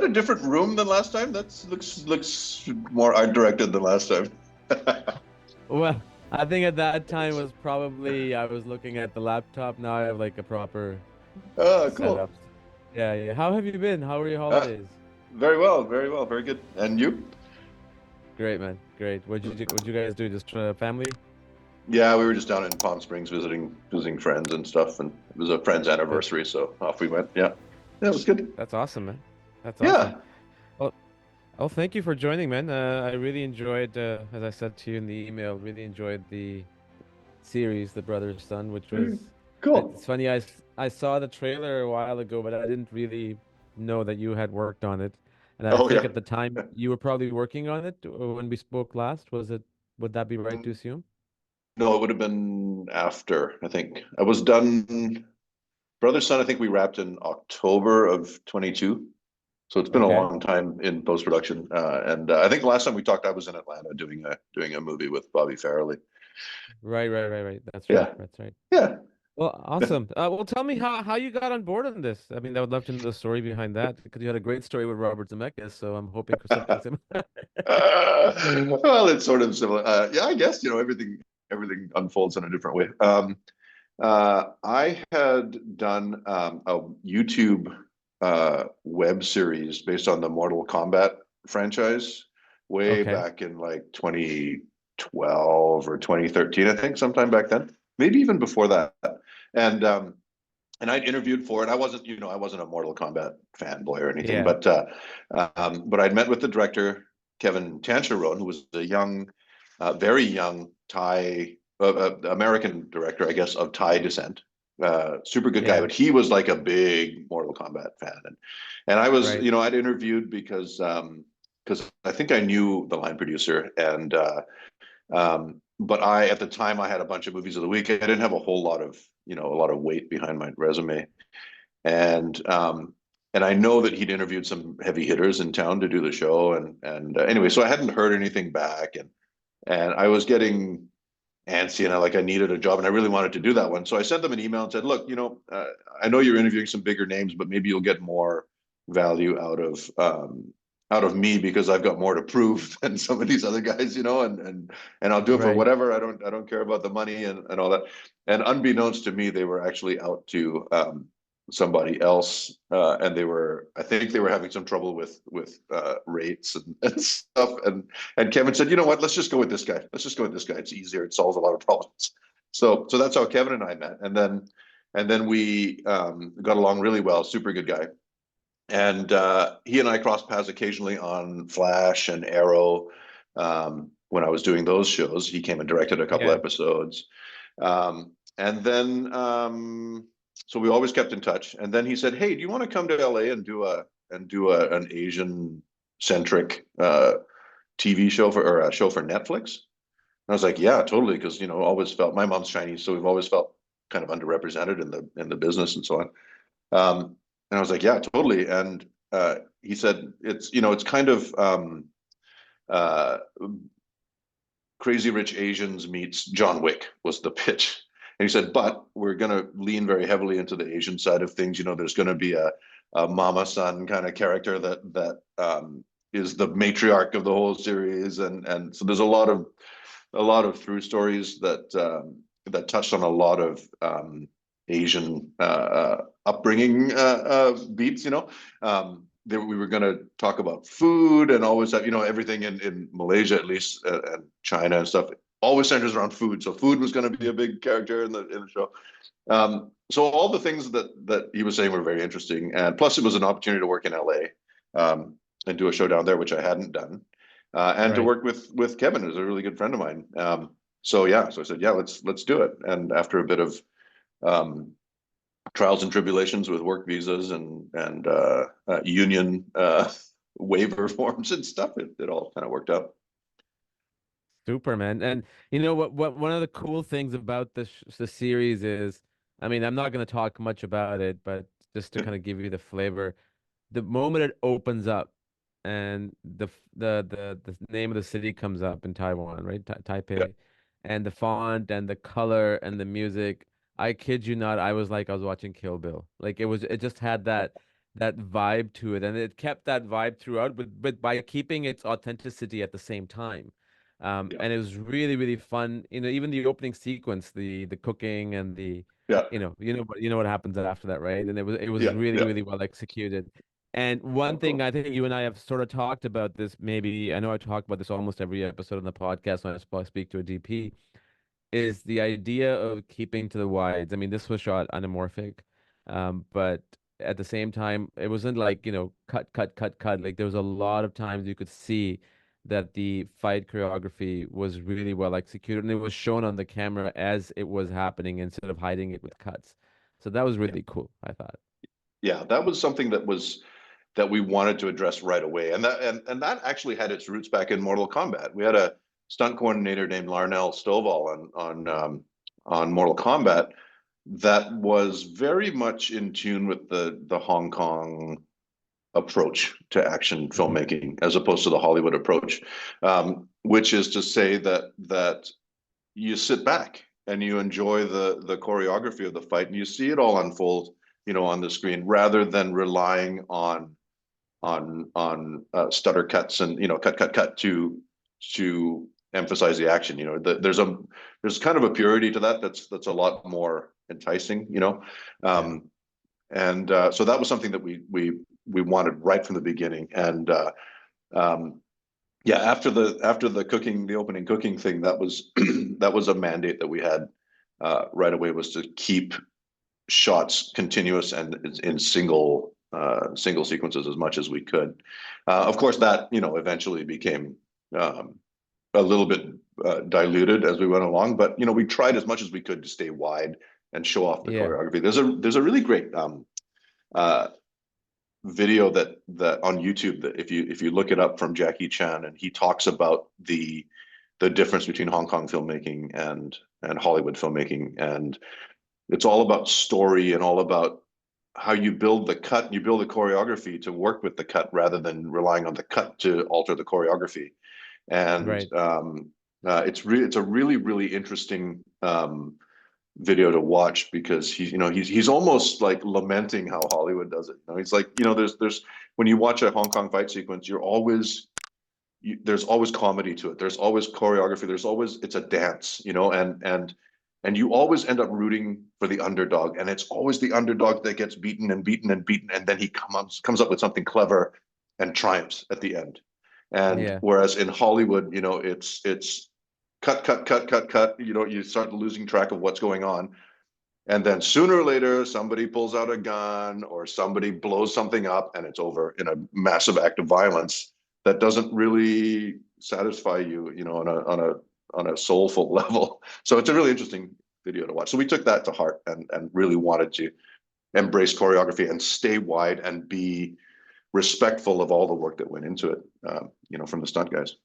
that a different room than last time? That's looks more art directed than last time. Well, I think at that time was probably I was looking at the laptop. Now I have like a proper Oh, cool. setup. Yeah, yeah. How have you been? How were your Uh, holidays? Very well, very well, very good. And you? Great, man. Great. What'd you guys do? Just family? Yeah, we were just down in Palm Springs visiting friends and stuff, and it was a friend's That anniversary, so off we went. Yeah, yeah, it was good. that's awesome, man. That's awesome. Yeah. Well, oh, thank you for joining, man. I really enjoyed, as I said to you in the email, really enjoyed the series, The Brother's Son, which was. Cool. It's funny. I saw the trailer a while ago, but I didn't really know that you had worked on it. And I Oh think yeah. at the time you were probably working on it when we spoke last. Was it? Would that be right to assume? No, it would have been after, I think. I was done. Brother Son, I think we wrapped in October of 22. So it's been a Okay. long time in post production. And I think the last time we talked, I was in Atlanta doing a movie with Bobby Farrelly. Right, right, right, right. That's right. Yeah. That's right. Yeah. Well, awesome. Well, tell me how you got on board on this. I mean, I would love to know the story behind that because you had a great story with Robert Zemeckis, so I'm hoping for something similar. Well, it's sort of similar. Yeah, I guess, everything unfolds in a different way. I had done a YouTube web series based on the Mortal Kombat franchise way Okay. back in like 2012 or 2013, I think, sometime back then, maybe even before that. And and I'd interviewed for it. I wasn't a Mortal Kombat fanboy or anything, Yeah. but I'd met with the director, Kevin Tancharoen, who was a young, very young Thai American director, I guess, of Thai descent. Super good guy, Yeah. but he was like a big Mortal Kombat fan, and I was, Right. I'd interviewed because I think I knew the line producer, and but I at the time I had a bunch of movies of the week. I didn't have a whole lot of a lot of weight behind my resume, and and I know that he'd interviewed some heavy hitters in town to do the show, and anyway, so I hadn't heard anything back, and I was getting antsy, and I needed a job, and I really wanted to do that one. So I sent them an email and said, look, I know you're interviewing some bigger names, but maybe you'll get more value out of me because I've got more to prove than some of these other guys, and I'll do it for Right. whatever. I don't care about the money and all that. And unbeknownst to me, they were actually out to somebody else, and I think they were having some trouble with rates and stuff. And Kevin said, you know what? Let's just go with this guy. Let's just go with this guy. It's easier. It solves a lot of problems. So that's how Kevin and I met, and then we got along really well. Super good guy. And he and I crossed paths occasionally on Flash and Arrow. When I was doing those shows, he came and directed a couple Yeah. episodes. And then so we always kept in touch. And then he said, "Hey, do you want to come to LA and do an Asian centric TV show or a show for Netflix?" And I was like, "Yeah, totally," because always felt my mom's Chinese, so we've always felt kind of underrepresented in the business and so on. And I was like, "Yeah, totally." And he said, "It's kind of uh, Crazy Rich Asians meets John Wick was the pitch." And he said, "But we're going to lean very heavily into the Asian side of things. There's going to be a mama son kind of character that is the matriarch of the whole series, and so there's a lot of through stories that touched on a lot of Asian upbringing beats. We were going to talk about food and always have everything in Malaysia at least, and China and stuff always centers around food. So food was going to be a big character in the show. So all the things that he was saying were very interesting, and plus it was an opportunity to work in LA and do a show down there, which I hadn't done, and to Right. work with Kevin, who's a really good friend of mine. So yeah, so I said, yeah, let's do it. And after a bit of um, trials and tribulations with work visas and union waiver forms and stuff, it all kind of worked out. Super, man. And you know what one of the cool things about the series is, I mean, I'm not going to talk much about it, but just to kind of give you the flavor, the moment it opens up and the name of the city comes up in Taiwan, right? Yeah. Taipei, and the font and the color and the music. I kid you not, I was like I was watching Kill Bill. Like it just had that vibe to it, and it kept that vibe throughout, but by keeping its authenticity at the same time. Yeah. And it was really, really fun. Even the opening sequence, the cooking and the, Yeah. you know what happens after that, right? And it was Yeah. really, Yeah. really well executed. And one Oh, thing cool. I think you and I have sort of talked about this, maybe I know I talk about this almost every episode on the podcast when I speak to a DP, is the idea of keeping to the wides. I mean, this was shot anamorphic, but at the same time, it wasn't like, cut, cut, cut, cut. Like there was a lot of times you could see that the fight choreography was really well executed, and it was shown on the camera as it was happening instead of hiding it with cuts. So that was Yeah. really cool, I thought. Yeah. That was something that we wanted to address right away. And that actually had its roots back in Mortal Kombat. We had a stunt coordinator named Larnell Stovall on Mortal Kombat that was very much in tune with the Hong Kong approach to action Mhm. filmmaking as opposed to the Hollywood approach, which is to say that you sit back and you enjoy the choreography of the fight and you see it all unfold, on the screen rather than relying on stutter cuts and cut cut cut to emphasize the action. There's kind of a purity to that that's a lot more enticing. Yeah. Um, and So that was something that we wanted right from the beginning. And um, yeah, after the cooking, the opening cooking thing, that was that was a mandate that we had right away, was to keep shots continuous and in single sequences as much as we could. Of course, that eventually became a little bit diluted as we went along, but we tried as much as we could to stay wide and show off the Yeah. choreography. There's a really great uh, video that on YouTube, that if you look it up, from Jackie Chan, and he talks about the difference between Hong Kong filmmaking and Hollywood filmmaking, and it's all about story and all about how you build the cut, you build the choreography to work with the cut rather than relying on the cut to alter the choreography. And Right. it's a really, really interesting video to watch, because he's almost like lamenting how Hollywood does it. He's like, there's when you watch a Hong Kong fight sequence, there's always comedy to it. There's always choreography. It's a dance, and you always end up rooting for the underdog, and it's always the underdog that gets beaten and beaten and beaten, and then he comes up with something clever and triumphs at the end. And Yeah. whereas in Hollywood, it's cut, cut, cut, cut, cut. You start losing track of what's going on, and then sooner or later, somebody pulls out a gun or somebody blows something up, and it's over in a massive act of violence that doesn't really satisfy you, on a soulful level. So it's a really interesting video to watch. So we took that to heart and really wanted to embrace choreography and stay wide and be respectful of all the work that went into it, from the stunt guys.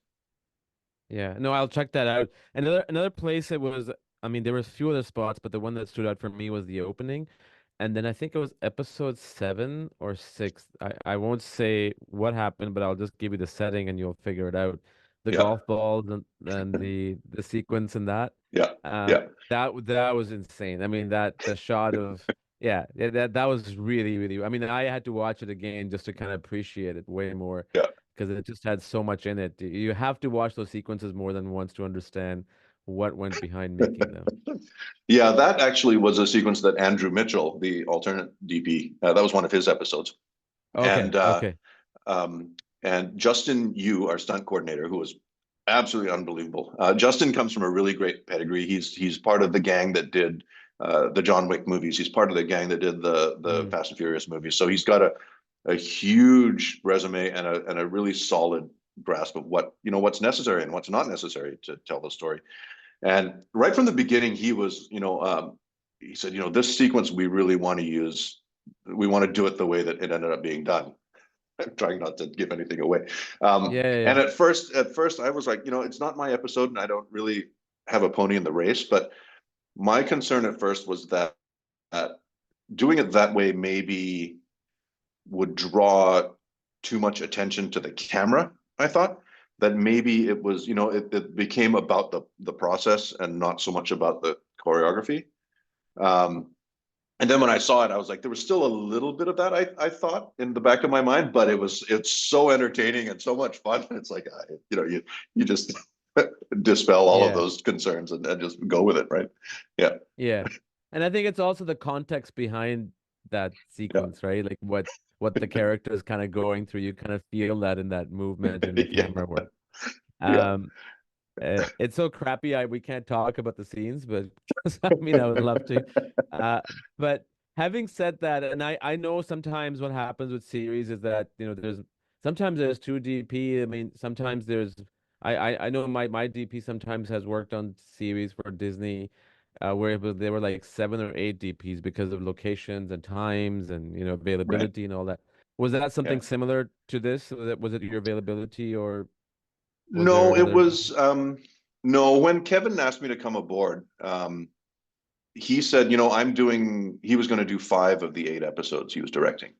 Yeah, no, I'll check that out. Another place it was, I mean, there was a few other spots, but the one that stood out for me was the opening. And then I think it was episode 7 or 6. I won't say what happened, but I'll just give you the setting and you'll figure it out. The Yeah, golf balls and the sequence and that. yeah, yeah, That was insane. I mean, the shot of, that was really, really, I mean, I had to watch it again just to kind of appreciate it way more, yeah. because it just had so much in it. You have to watch those sequences more than once to understand what went behind making them. Yeah, that actually was a sequence that Andrew Mitchell, the alternate DP, that was one of his episodes. Okay, And okay. um, and Justin Yu, our stunt coordinator, who was absolutely unbelievable. Justin comes from a really great pedigree. He's part of the gang that did the John Wick movies. He's part of the gang that did the Mm, Fast and Furious movies. So he's got a huge resume and a really solid grasp of what's necessary and what's not necessary to tell the story. And right from the beginning, he said, this sequence we really want to use. We want to do it the way that it ended up being done. I'm trying not to give anything away. yeah, yeah, And yeah. at first, I was like, it's not my episode, and I don't really have a pony in the race. But my concern at first was that uh, doing it that way maybe would draw too much attention to the camera. I thought that maybe it was, it became about the process and not so much about the choreography. Um, And then when I saw it, I was like, there was still a little bit of that I thought in the back of my mind, but it's so entertaining and so much fun. It's like you just dispel all of Yeah. those concerns and just go with it, right? Yeah, Yeah. And I think it's also the context behind that yeah, sequence, right? Like what the character is kind of going through. You kind of feel that in that movement and the yeah, camera work. yeah. Um, it's so crappy we can't talk about the scenes, but I mean I would love to. Uh, but having said that, and I know sometimes what happens with series is that, there's sometimes there's two DP. I mean, sometimes there's I know my DP sometimes has worked on series for Disney, where there were like 7 or 8 DPs because of locations and times and Right. availability and all that. Was that Yeah. something similar to this? Was it your availability, or was there No, it another? was no, when Kevin asked me to come aboard, he said, he was going to do 5 of the 8 episodes he was directing.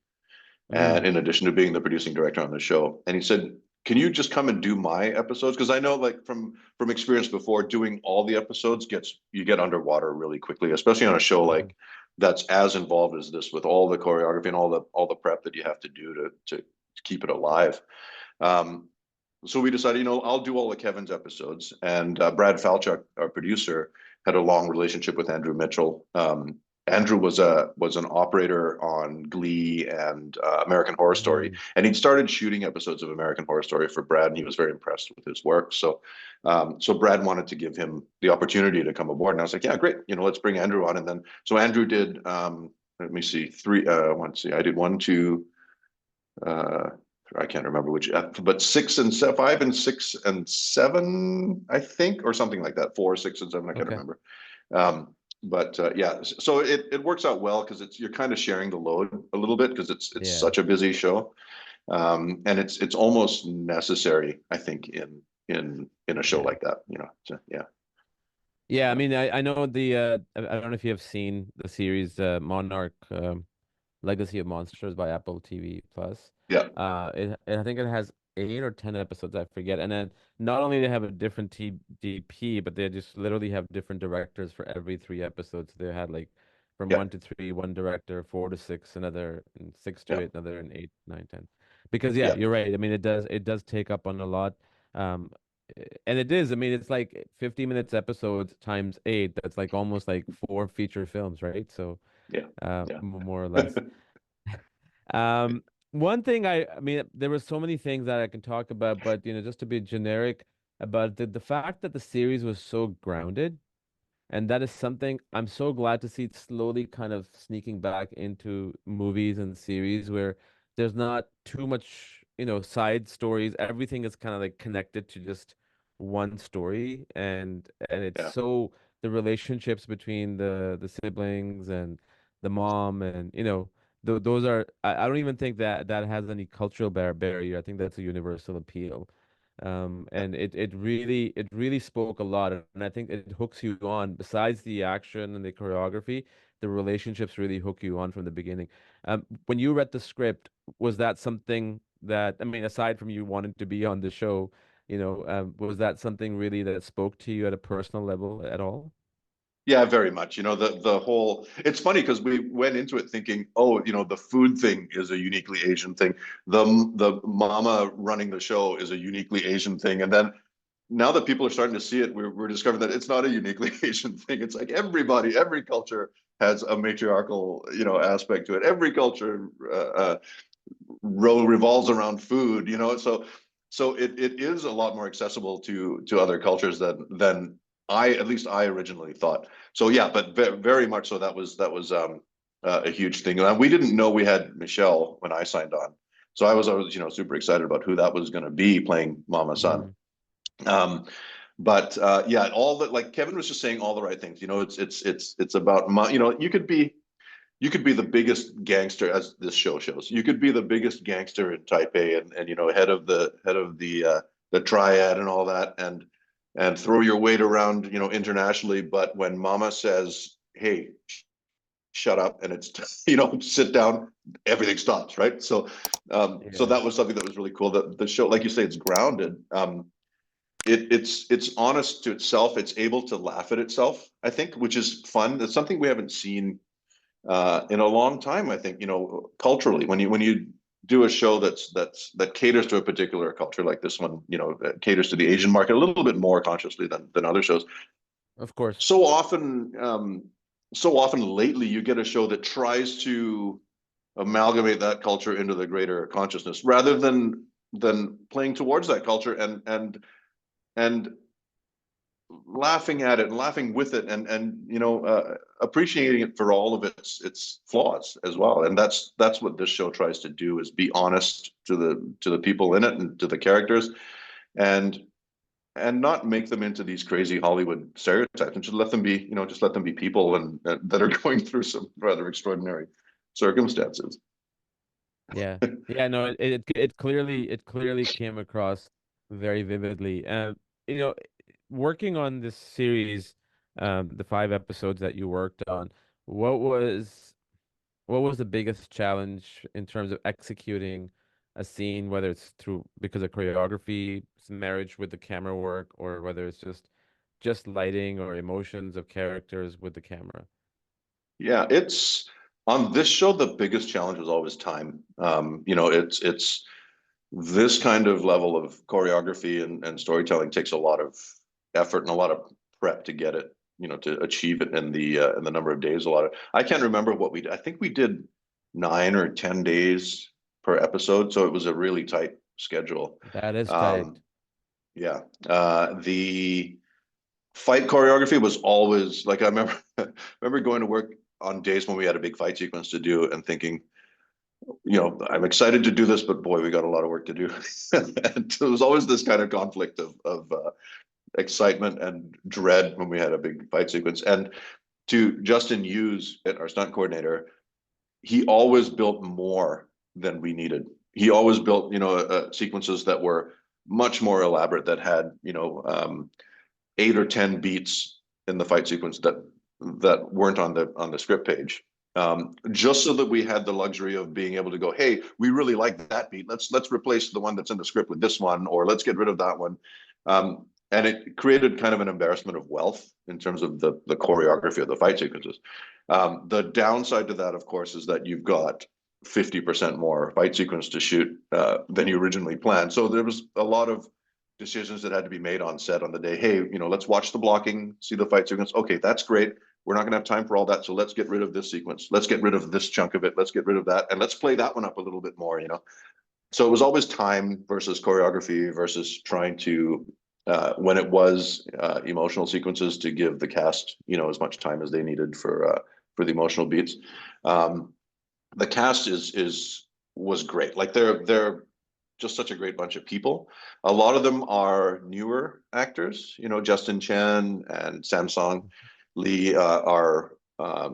And Mm, in addition to being the producing director on the show, and he said, can you just come and do my episodes? Because I know, like, from experience before, doing all the episodes you get underwater really quickly, especially on a show yeah. like that's as involved as this, with all the choreography and all the prep that you have to do to keep it alive. Um, so we decided, I'll do all of Kevin's episodes, and Brad Falchuk, our producer, had a long relationship with Andrew Mitchell. Andrew was an operator on Glee and American Horror Story, Mm, and he'd started shooting episodes of American Horror Story for Brad, and he was very impressed with his work. So Brad wanted to give him the opportunity to come aboard, and I was like, yeah, great, let's bring Andrew on. And then so Andrew did, let me see, three. Let's see, I did one, two. Uh, I can't remember which, but 5 and 6 and 7, I think, or something like that. 4, 6, and 7. I can't okay. remember. But yeah, so it works out well because you're kind of sharing the load a little bit because it's Yeah. such a busy show, and it's almost necessary, I think, in a show Yeah. like that. So, yeah, Yeah, I mean, I know I don't know if you have seen the series Monarch, Legacy of Monsters by Apple TV Plus. yeah, I think it has 8 or 10 episodes, I forget. And then not only they have a different DP, but they just literally have different directors for every 3 episodes. They had like from yeah, 1 to 3, one director, 4 to 6, another, and six to yeah, eight, another, and 8, 9, 10. Because yeah, yeah, you're right. I mean, it does take up on a lot. Um, and it is. I mean, it's like 50 minutes episodes times 8. That's like almost like 4 feature films, right? So, yeah, yeah, more or less. Um, one thing I mean, there were so many things that I can talk about, but just to be generic about the fact that the series was so grounded, and that is something I'm so glad to see it slowly kind of sneaking back into movies and series where there's not too much, side stories. Everything is kind of like connected to just one story, and it's yeah, so the relationships between the siblings and the mom, and those are I don't even think that has any cultural barrier. I think that's a universal appeal. yeah. And it really spoke a lot, and I think it hooks you on. Besides the action and the choreography, the relationships really hook you on from the beginning. When you read the script, was that something that, I mean, aside from you wanting to be on the show, was that something really that spoke to you at a personal level at all? Yeah, very much. The whole, it's funny because we went into it thinking, oh, the food thing is a uniquely Asian thing. The mama running the show is a uniquely Asian thing. And then now that people are starting to see it, we're discovering that it's not a uniquely Asian thing. It's like every culture has a matriarchal, aspect to it. Every culture revolves around food, so it is a lot more accessible to other cultures than at least I originally thought. So yeah, but very much so that was a huge thing. And we didn't know we had Michelle when I signed on, so I was super excited about who that was going to be playing Mama San. Mm, um but yeah, all that, like Kevin was just saying all the right things. It's about you could be the biggest gangster, as this show shows. You could be the biggest gangster in Taipei, and head of the triad and all that, and throw your weight around, internationally. But when Mama says, "Hey, shut up," and it's sit down, everything stops, right? So yeah. that was something that was really cool. The show, like you say, it's grounded. It's honest to itself. It's able to laugh at itself, I think, which is fun. That's something we haven't seen in a long time. I think, culturally, when you do a show that caters to a particular culture like this one, that caters to the Asian market a little bit more consciously than other shows. Of course. So often, so often lately, you get a show that tries to amalgamate that culture into the greater consciousness rather than playing towards that culture and laughing at it and laughing with it and appreciating it for all of its flaws as well. And that's what this show tries to do, is be honest to the people in it and to the characters, and not make them into these crazy Hollywood stereotypes, and just let them be, just let them be people and that are going through some rather extraordinary circumstances. Yeah. Yeah, no, it clearly came across very vividly. You know, working on this series, the 5 episodes that you worked on, what was what was the biggest challenge in terms of executing a scene, whether it's through because of choreography, marriage with the camera work, or whether it's just lighting or emotions of characters with the camera? Yeah, it's on this show, the biggest challenge is always time. It's this kind of level of choreography and storytelling takes a lot of effort and a lot of prep to get it, to achieve it in the number of days. I can't remember what I think we did 9 or 10 days per episode, so it was a really tight schedule. That is tight. Um, yeah, the fight choreography was always like, I remember remember going to work on days when we had a big fight sequence to do and thinking, I'm excited to do this, but boy, we got a lot of work to do. And there was always this kind of conflict of excitement and dread when we had a big fight sequence. And to Justin Hughes, our stunt coordinator, he always built more than we needed. He always built, sequences that were much more elaborate, that had, 8 or 10 beats in the fight sequence that weren't on the script page, just so that we had the luxury of being able to go, hey, we really like that beat. Let's replace the one that's in the script with this one, or let's get rid of that one. And it created kind of an embarrassment of wealth in terms of the choreography of the fight sequences. The downside to that, of course, is that you've got 50% more fight sequence to shoot than you originally planned. So there was a lot of decisions that had to be made on set on the day. Hey, let's watch the blocking, see the fight sequence. Okay, that's great. We're not going to have time for all that, so let's get rid of this sequence. Let's get rid of this chunk of it. Let's get rid of that, and let's play that one up a little bit more. So it was always time versus choreography versus trying to, when it was emotional sequences, to give the cast, as much time as they needed for the emotional beats. The cast was great. Like they're just such a great bunch of people. A lot of them are newer actors. Justin Chen and Samsung Lee are, I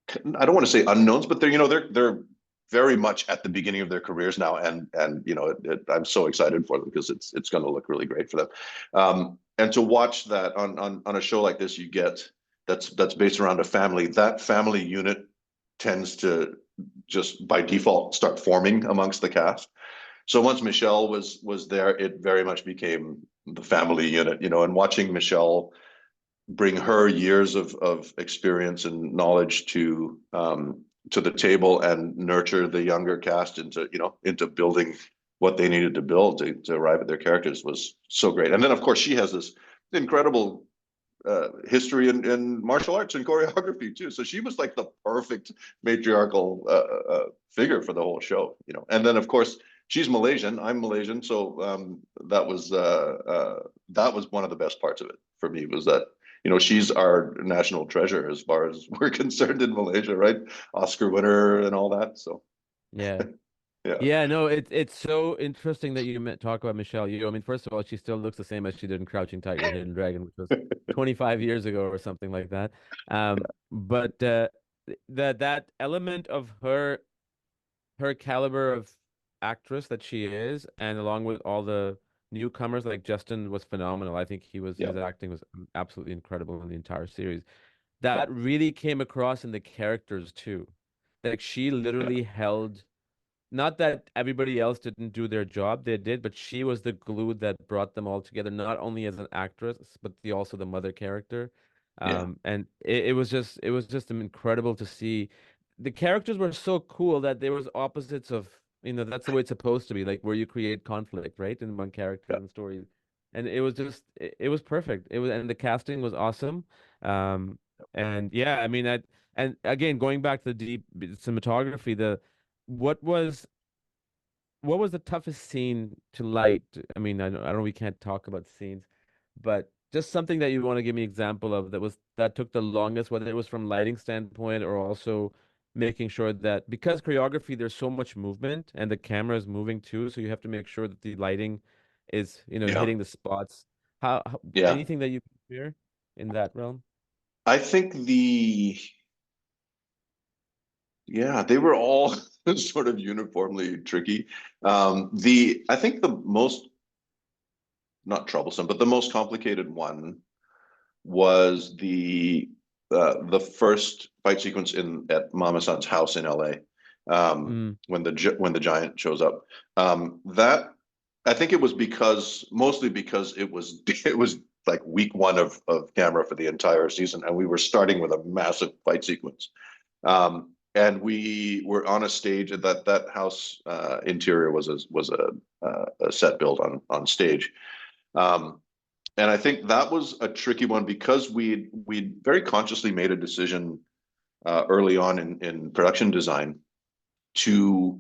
don't want to say unknowns, but they're very much at the beginning of their careers now, and I'm so excited for them because it's going to look really great for them. And to watch that on a show like this, you get that's based around a family. That family unit tends to just by default start forming amongst the cast. So once Michelle was there, it very much became the family unit, and watching Michelle bring her years of experience and knowledge to the table and nurture the younger cast into building what they needed to build to arrive at their characters was so great. And then of course she has this incredible history in martial arts and choreography too. So she was like the perfect matriarchal figure for the whole show, And then of course she's Malaysian, I'm Malaysian, so that was one of the best parts of it for me, was that she's our national treasure as far as we're concerned in Malaysia, right? Oscar winner and all that. So Yeah. yeah. Yeah, no, it's so interesting that you talk about Michelle Yeoh. I mean, first of all, she still looks the same as she did in Crouching Tiger, Hidden Dragon, which was 25 years ago or something like that. But that element of her caliber of actress that she is, and along with all the newcomers, like Justin was phenomenal. I think Yeah. his acting was absolutely incredible in the entire series. That really came across in the characters too. Like she literally held, not that everybody else didn't do their job, they did, but she was the glue that brought them all together, not only as an actress, but also the mother character. Yeah. And it was just incredible to see. The characters were so cool that there was opposites of, that's the way it's supposed to be, like where you create conflict, right, in one character Yeah. and story. And it was just it was perfect. It was, and the casting was awesome. Um, and yeah, I mean, and again, going back to the deep cinematography, what was what was the toughest scene to light? I mean, I know we can't talk about scenes, but just something that you want to give me example of that took the longest, whether it was from lighting standpoint or also making sure that, because choreography, there's so much movement and the camera is moving too, so you have to make sure that the lighting is, Yeah. hitting the spots. How Yeah. anything that you fear in that realm? I think yeah, they were all sort of uniformly tricky. I think the most, not troublesome, but the most complicated one was the first fight sequence in at Mama San's house in LA, Mm, when the giant shows up. That, I think it was mostly because it was like week one of camera for the entire season, and we were starting with a massive fight sequence. And we were on a stage that house interior was a set built on stage. Um, and I think that was a tricky one because we very consciously made a decision early on in production design to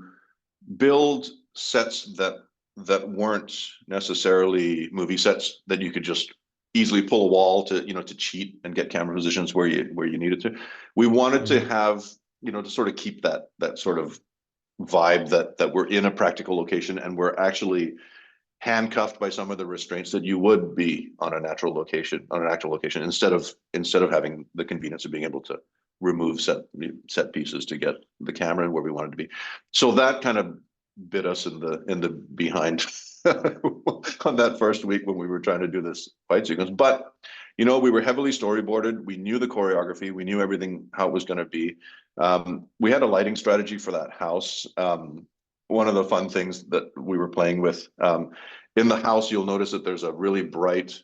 build sets that weren't necessarily movie sets that you could just easily pull a wall to cheat and get camera positions where you needed to. We wanted to hmm have, to sort of keep that sort of vibe that we're in a practical location and we're actually handcuffed by some of the restraints that you would be on an actual location, instead of having the convenience of being able to remove set pieces to get the camera where we wanted to be. So that kind of bit us in the behind on that first week when we were trying to do this fight sequence. But we were heavily storyboarded. We knew the choreography. We knew everything how it was going to be. We had a lighting strategy for that house. One of the fun things that we were playing with, in the house, you'll notice that there's a really bright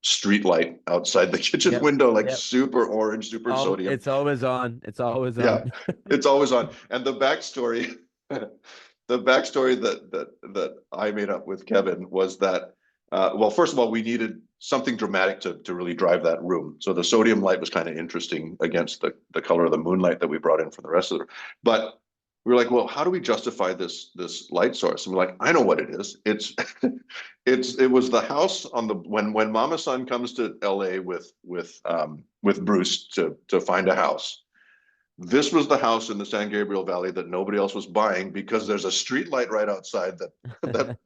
street light outside the kitchen Yep. window, like Yep. super orange, super sodium. It's always on. It's always Yeah, on. it's always on. And the backstory, the backstory that I made up with Kevin was that, well, first of all, we needed something dramatic to really drive that room. So the sodium light was kind of interesting against the color of the moonlight that we brought in from the rest of the room. But we were like, well, how do we justify this light source? And we're like, I know what it is. It was the house on the when Mama Son comes to LA with Bruce to find a house. This was the house in the San Gabriel Valley that nobody else was buying because there's a street light right outside that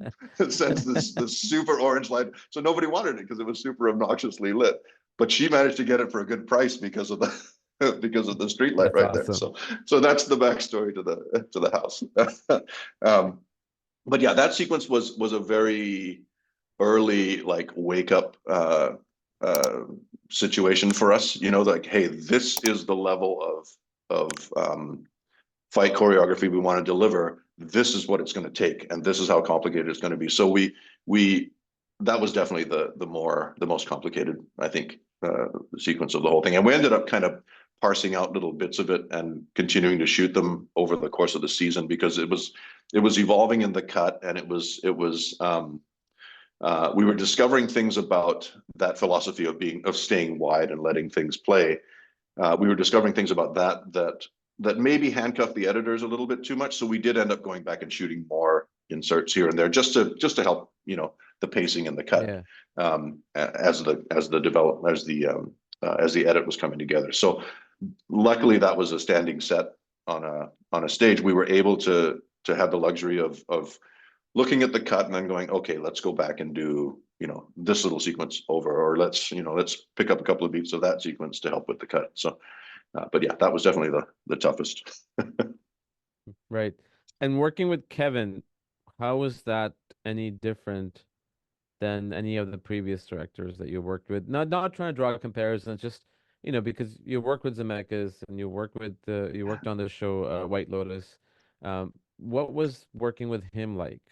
sends this super orange light. So nobody wanted it because it was super obnoxiously lit. But she managed to get it for a good price because of the because of the street light That's right there. awesome. So that's the backstory to the house. But yeah, that sequence was a very early like wake up uh, situation for us. Like, hey, this is the level of fight choreography we want to deliver. This is what it's going to take, and this is how complicated it's going to be. So we that was definitely the most complicated, I think, sequence of the whole thing, and we ended up kind of parsing out little bits of it and continuing to shoot them over the course of the season because it was evolving in the cut, and we were discovering things about that philosophy of staying wide and letting things play. We were discovering things about that maybe handcuffed the editors a little bit too much. So we did end up going back and shooting more inserts here and there just to help the pacing and the cut, Yeah. as the edit was coming together. So luckily that was a standing set on a stage. We were able to have the luxury of looking at the cut and then going, okay, let's go back and do this little sequence over, or let's pick up a couple of beats of that sequence to help with the cut. So but yeah, that was definitely the toughest. Right. And working with Kevin, how was that any different than any of the previous directors that you worked with? Not trying to draw comparisons, just because you worked with Zemeckis and you worked on the show White Lotus. What was working with him like?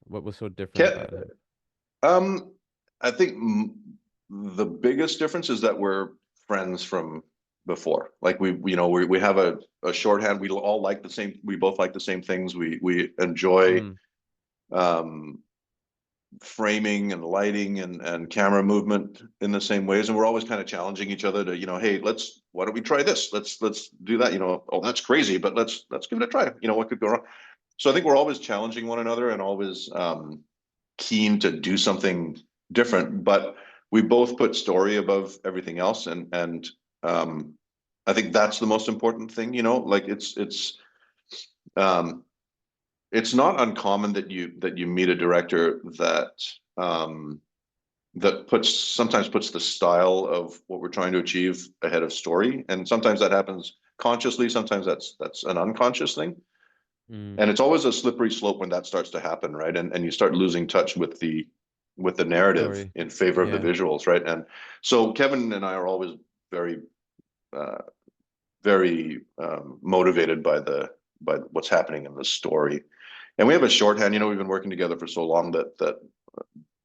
What was so different Ke- about him? um I think the biggest difference is that we're friends from before. Like we have a shorthand. We all like the same. We both like the same things. We enjoy Mm, um, framing and lighting and camera movement in the same ways, and we're always kind of challenging each other to, hey, why don't we try this? Let's do that. Oh, that's crazy, but let's give it a try. What could go wrong? So I think we're always challenging one another and always keen to do something different, but we both put story above everything else, and I think that's the most important thing. Like um, it's not uncommon that you meet a director um, that sometimes puts the style of what we're trying to achieve ahead of story, and sometimes that happens consciously. Sometimes that's an unconscious thing, mm, and it's always a slippery slope when that starts to happen, right? And you start losing touch with the narrative story. in favor of the Yeah. visuals, right? And so Kevin and I are always very uh, very motivated by what's happening in the story. And we have a shorthand. We've been working together for so long that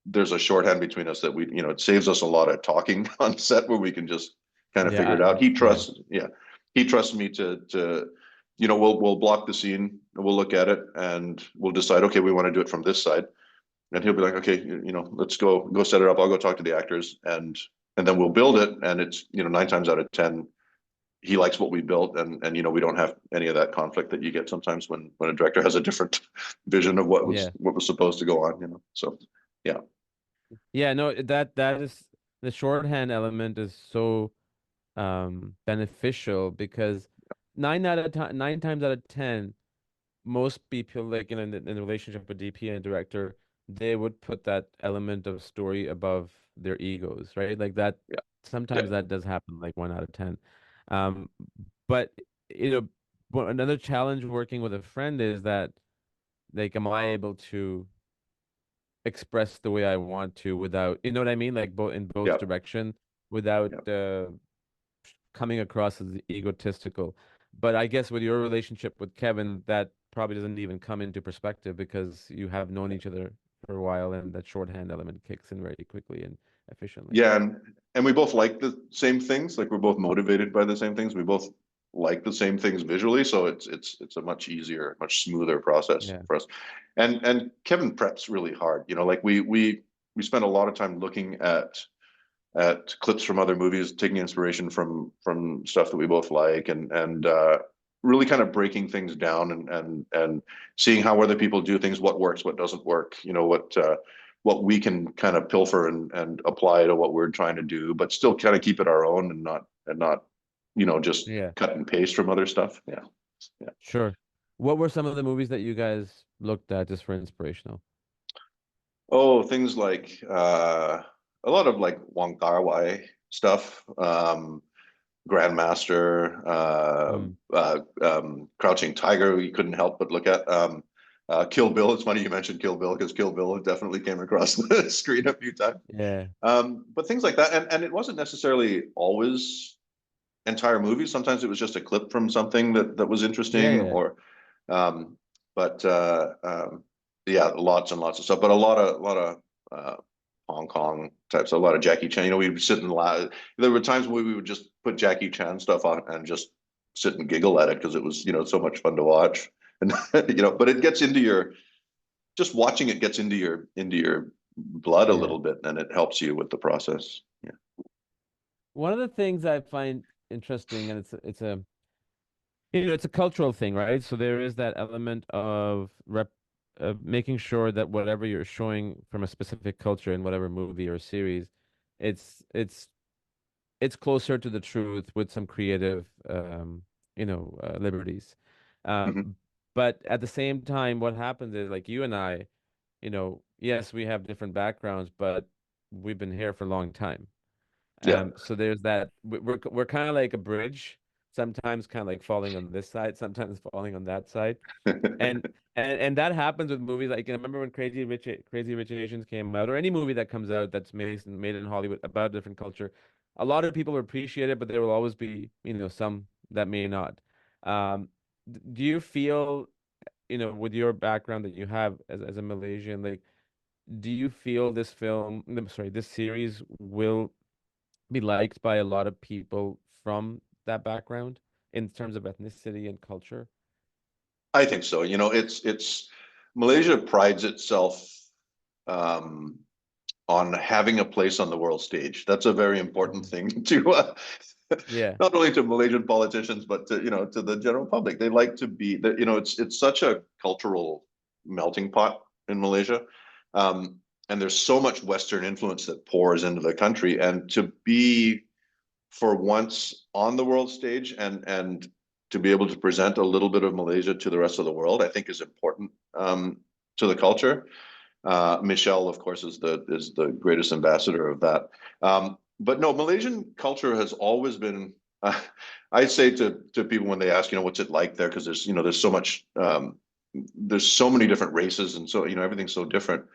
there's a shorthand between us that it saves us a lot of talking on set where we can just kind of figure Yeah. it out. He Yeah. trusts, yeah, he trusts me to we'll block the scene, we'll look at it, and we'll decide, okay, we want to do it from this side, and he'll be like, okay, let's go set it up. I'll go talk to the actors, and then we'll build it, and it's 9 times out of 10 he likes what we built, and we don't have any of that conflict that you get sometimes when a director has a different vision of Yeah. what was supposed to go on. So yeah. Yeah. No, that is the shorthand element is so beneficial because 9 times out of 10, most people like in a relationship with DP and director, they would put that element of story above their egos, right? Like that Yeah. sometimes Yeah. that does happen, like 1 out of 10. Um, but another challenge working with a friend is that like, am I able to express the way I want to without, you know what I mean? Like both in both Yeah. direction without Yeah. coming across as egotistical. But I guess with your relationship with Kevin, that probably doesn't even come into perspective because you have known each other for a while and that shorthand element kicks in very quickly and efficiently. Yeah, and we both like the same things. Like we're both motivated by the same things. We both like the same things visually, so it's a much easier, much smoother process Yeah. for us. And Kevin preps really hard. Like we spend a lot of time looking at clips from other movies, taking inspiration from stuff that we both like, and really kind of breaking things down and seeing how other people do things, what works, what doesn't work, what we can kind of pilfer and apply to what we're trying to do, but still kind of keep it our own and not just Yeah. cut and paste from other stuff. Yeah. Yeah. Sure. What were some of the movies that you guys looked at just for inspirational? Oh, things like a lot of like Wong Kar-wai stuff. Grandmaster, Mm. Crouching Tiger, we couldn't help but look at. Kill Bill. It's funny you mentioned Kill Bill because Kill Bill definitely came across the screen a few times. Yeah. But things like that, and it wasn't necessarily always entire movies. Sometimes it was just a clip from something that was Yeah, interesting, yeah. or um, but yeah, lots and lots of stuff. But a lot of uh, Hong Kong types, a lot of Jackie Chan. We would sit and laugh. There were times when we would just put Jackie Chan stuff on and just sit and giggle at it because it was so much fun to watch. And but it gets into your just watching it gets into your blood a Yeah. little bit, and it helps you with the process. Yeah. One of the things I find interesting, and it's a cultural thing, right? So there is that element of rep making sure that whatever you're showing from a specific culture in whatever movie or series, it's it's it's closer to the truth with some creative liberties. Hmm. But at the same time, what happens is like you and I, yes, we have different backgrounds, but we've been here for a long time. Yeah. So there's that. We're kind of like a bridge, sometimes kind of like falling on this side, sometimes falling on that side. And and that happens with movies like, remember when Crazy Rich Asians came out, or any movie that comes out that's made in Hollywood about a different culture. A lot of people appreciate it, but there will always be, some that may not. Um, do you feel, with your background that you have as a Malaysian, like, do you feel this film, I'm sorry, this series will be liked by a lot of people from that background in terms of ethnicity and culture? I think so. It's Malaysia prides itself um, on having a place on the world stage. That's a very important Mhm. thing to Yeah. not only to Malaysian politicians, but to to the general public. They like to be that it's such a cultural melting pot in Malaysia. Um, and there's so much Western influence that pours into the country, and to be for once on the world stage and to be able to present a little bit of Malaysia to the rest of the world, I think is important to the culture. Michelle, of course, is the greatest ambassador of that. But no, Malaysian culture has always been. I say to people when they ask, what's it like there, because there's so much, there's so many different races, and so everything's so different.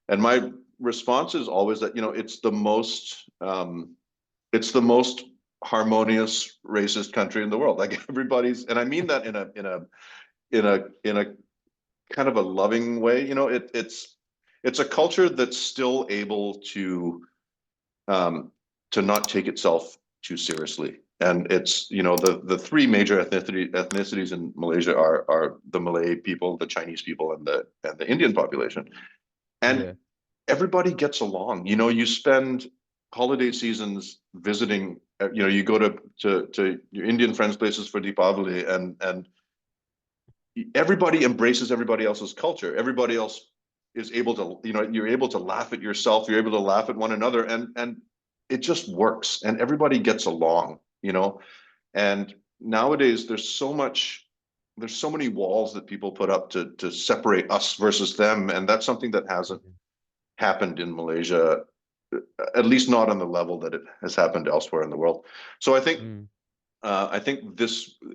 And my response is always that it's the most harmonious racist country in the world. Like everybody's, and I mean that in a kind of a loving way. It's a culture that's still able um, to not take itself too seriously. And it's the three major ethnicities in Malaysia are the Malay people, the Chinese people, and the Indian population. And Yeah. everybody gets along. You spend holiday seasons visiting. You go to your Indian friends' places for Deepavali, and everybody embraces everybody else's culture. Everybody else is able to, you're able to laugh at yourself. You're able to laugh at one another, and it just works. And everybody gets along. And nowadays there's so many walls that people put up to separate us versus them, and that's something that hasn't Mhm. happened in Malaysia, at least not on the level that it has happened elsewhere in the world. So Mm. I think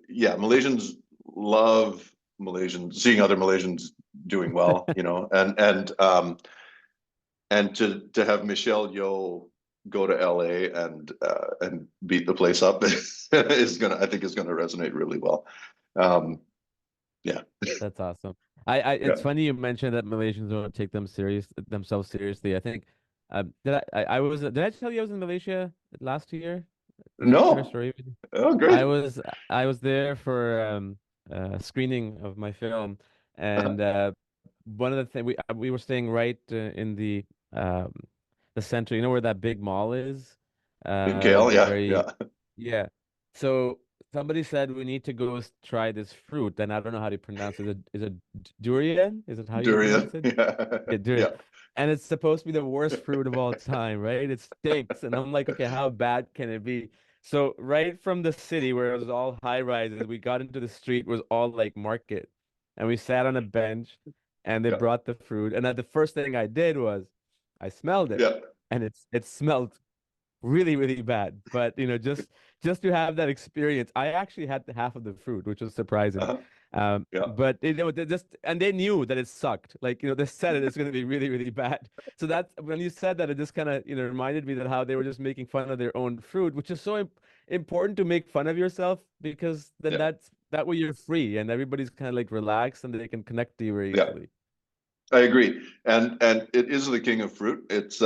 yeah, Malaysians love Malaysians, seeing other Malaysians doing well, and to have Michelle Yeoh go to LA and beat the place up I think is gonna resonate really well. Um, yeah, That's awesome. yeah. It's funny you mentioned that Malaysians don't take themselves seriously. I think, I was, did I tell you I was in Malaysia last year? Did I share a No, story with you? oh, I great. was, I was there for a screening of my film, and one of the things we were staying right um the center. You know where that big mall is? In KL, yeah, Very, yeah. yeah. So somebody said we need to go try this fruit, and I don't know how to pronounce it. Is it durian? Is it how you Durian, pronounce it? yeah, Yeah, durian. yeah, And it's supposed to be the worst fruit of all time, right? It stinks. And I'm like, okay, how bad can it be? So right from the city where it was all high rises, we got into the street was all like market. And we sat on a bench and they yeah, brought the fruit. And the first thing I did was I smelled it. yeah. And it smelled really, really bad. But just to have that experience, I actually had half of the fruit, which was surprising. Uh-huh. Yeah, But they just and they knew that it sucked. Like, they said it's going to be really, really bad. So that's when you said that, it just kind of reminded me that how they were just making fun of their own fruit, which is so important to make fun of yourself, because then yeah, that way you're free and everybody's kind of like relaxed and they can connect to you very yeah. easily. I agree. And it is the king of fruit. It's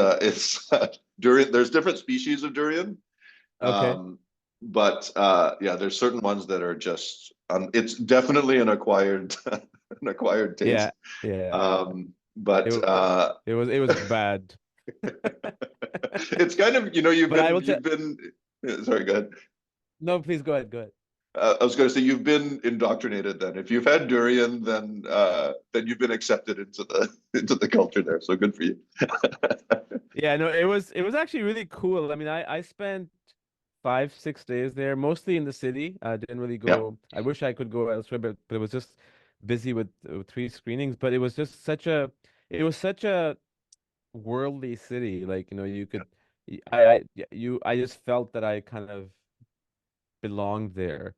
durian. There's different species of durian. Okay. Um, but yeah, there's certain ones that are just it's definitely an acquired an acquired Yeah. taste. Yeah. It But wa- it was bad. it's kind of, But I will tell. you've been sorry, go ahead. No, please go ahead. Go ahead. I was going to say you've been indoctrinated then. If you've had durian, then you've been accepted into the into the culture there. So good for you. Yeah, no, it was actually really cool. I mean, I spent 5, 6 days there, mostly in the city. I didn't really Yeah, go. I wish I could go elsewhere, but it was just busy with three screenings. But it was such a worldly city. Like, you could, I just felt that I kind of belonged there,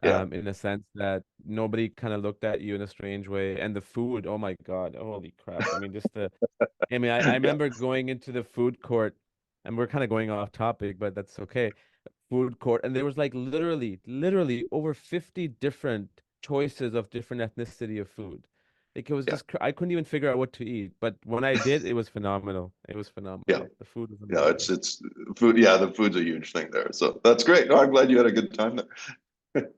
yeah, in a sense that nobody kind of looked at you in a strange way. And the food, oh my God, holy crap! I mean, I yeah, remember going into the food court, and we're kind of going off topic, but that's okay. Food court, and there was like literally over 50 different choices of different ethnicity of food. Like it was Yeah, just I couldn't even figure out what to eat. But when I did, it was phenomenal. It was yeah, phenomenal. The food was yeah. amazing. It's food. Yeah, the food's a huge thing there. So that's great. No, I'm glad you had a good time there.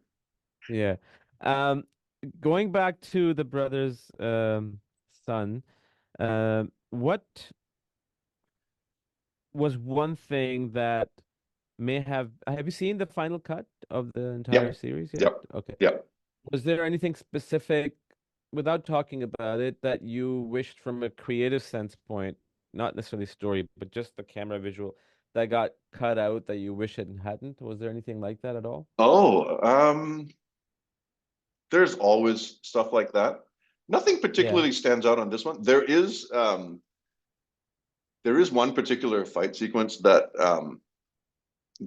Yeah. Um, Going back to the brother's son, what was one thing that may have you seen the final cut of the entire Yep, series yet? yep, Okay. yep. Was there anything specific, without talking about it, that you wished from a creative sense point, not necessarily story, but just the camera visual that got cut out that you wish it hadn't? Was there anything like that at all? Oh, there's always stuff like that. Nothing Yeah. particularly stands out on this one. There is one particular fight sequence that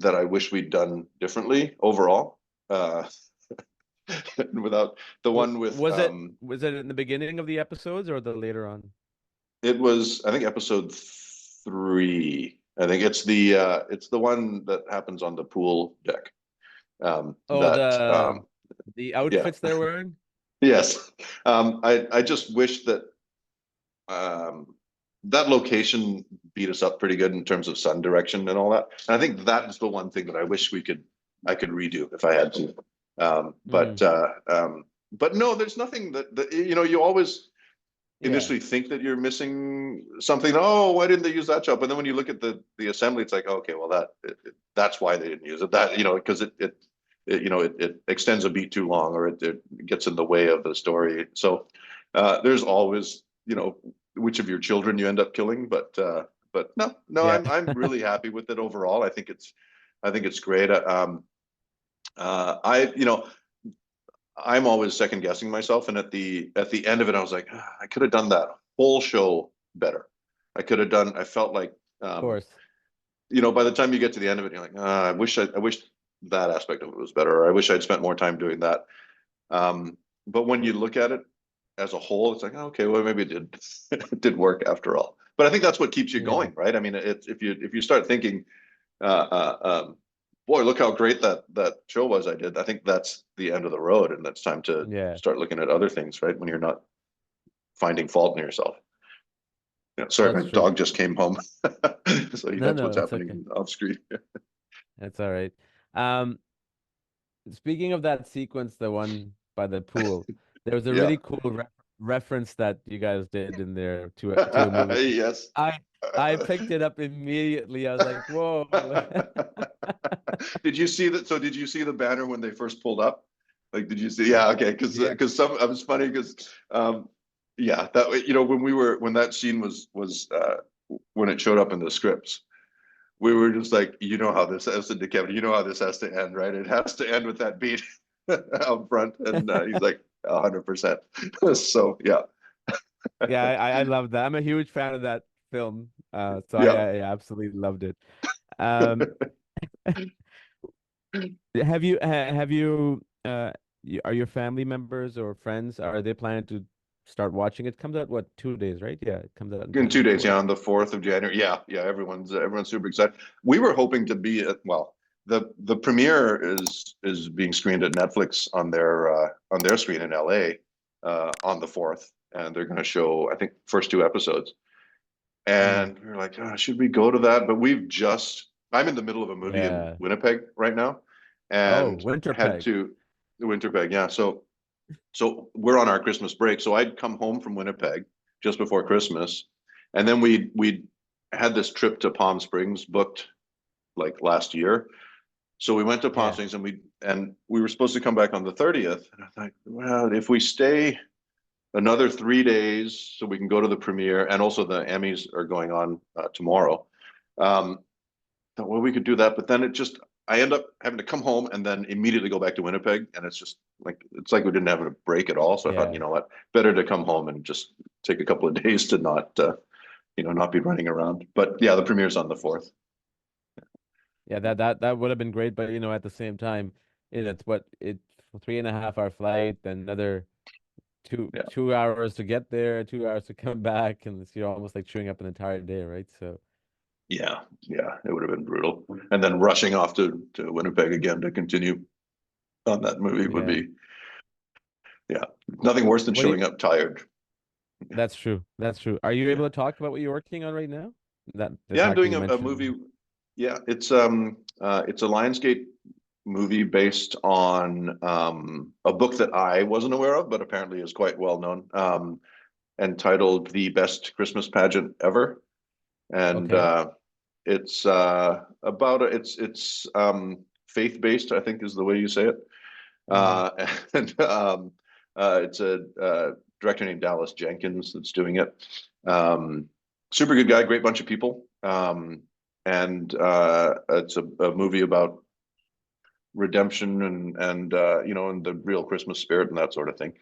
I wish we'd done differently overall. Uh, without the one with Was it in the beginning of the episodes or the later on? it was, I think, episode 3. I think it's the one that happens on the pool deck. Oh, That the Yeah. outfits they're wearing? Yes. I just wish that um that location beat us up pretty good in terms of sun direction and all that. And I think that is the one thing that I could redo if I had to. Um, but Mm, uh, um, but no, there's nothing that you always yeah, initially think that you're missing something. Oh, why didn't they use that shot? But then when you look at the assembly, it's like, okay, well that's why they didn't use it. That because it extends a beat too long, or it gets in the way of the story. So there's always which of your children you end up killing, but no, yeah, I'm really happy with it overall. I think it's great. I I'm always second guessing myself, and at the end of it, I was like, I could have done that whole show better. I could have done. I felt like, of um, course. by the time you get to the end of it, you're like, I wish that aspect of it was better, or I wish I'd spent more time doing that. But when you look at it as a whole, it's like, okay, well, maybe it did it did work after all. But I think that's what keeps you Yeah, going, right? I mean, if you start thinking, uh, uh, um, boy, look how great that show was I did. I think that's the end of the road, and that's time to yeah, start looking at other things, right? When you're not finding fault in yourself. Yeah, sorry, my that's true. dog just came home, so No, that's no, what's it's okay. happening off screen. That's all right. Um, Speaking of that sequence, the one by the pool, there was a Yeah. really cool reference that you guys did in there to a movie. Yes. I I picked it up immediately. I was like, "Whoa!" Did you see that? So did you see the banner when they first pulled up? Like, did you see? Yeah, okay. Because Yeah, it was funny because yeah, when that scene was when it showed up in the scripts, we were just like, how this has to Kevin, how this has to end, right? It has to end with that beat up front, and he's like 100%. So yeah, yeah, I love that. I'm a huge fan of that film. So yeah. I absolutely loved it. Um, are your family members or friends, are they planning to start watching it? It comes out what, 2 days, right? Yeah, it comes out In on the 2 days, yeah, 4th. on the 4th of January. Yeah, yeah, everyone's super excited. We were hoping to be at, well, the premiere is being screened at Netflix on their screen in LA on the 4th, and they're going to show, I think, first 2 episodes. Mm, And we were like, should we go to that? But I'm in the middle of a movie in yeah. Winnipeg right now, Oh, and had Winterpeg. to the Winnipeg, yeah. So we're on our Christmas break. So I'd come home from Winnipeg just before Christmas, and then we had this trip to Palm Springs booked like last year. So we went to Palm Yeah. Springs, and we were supposed to come back on the 30th. And I thought, well, if we stay another 3 days, so we can go to the premiere, and also the Emmys are going on tomorrow. Um, Thought, well, we could do that, but then I end up having to come home and then immediately go back to Winnipeg, and it's like we didn't have a break at all. So I thought, Yeah. you know what, better to come home and just take a couple of days to not be running around. But yeah, the premiere's on the 4th. Yeah, that would have been great, but at the same time, it's 3.5 hour flight, then another Yeah, 2 hours to get there, 2 hours to come back, and it's almost like chewing up an entire day, right? So yeah, yeah. It would have been brutal, and then rushing off to Winnipeg again to continue on that movie would yeah. be, yeah, nothing worse than What do you showing up tired. That's true. That's true. Are you Yeah. able to talk about what you're working on right now? That the Yeah, I'm fact that doing you a mentioned. movie. Yeah, it's a Lionsgate movie based on a book that I wasn't aware of, but apparently is quite well known, entitled "The Best Christmas Pageant Ever," and Okay. it's about it's faith based, I think is the way you say it, Hmm. uh, and it's a director named Dallas Jenkins that's doing it. Um, Super good guy, great bunch of people. And it's a movie about redemption and you know, and the real Christmas spirit and that sort of thing.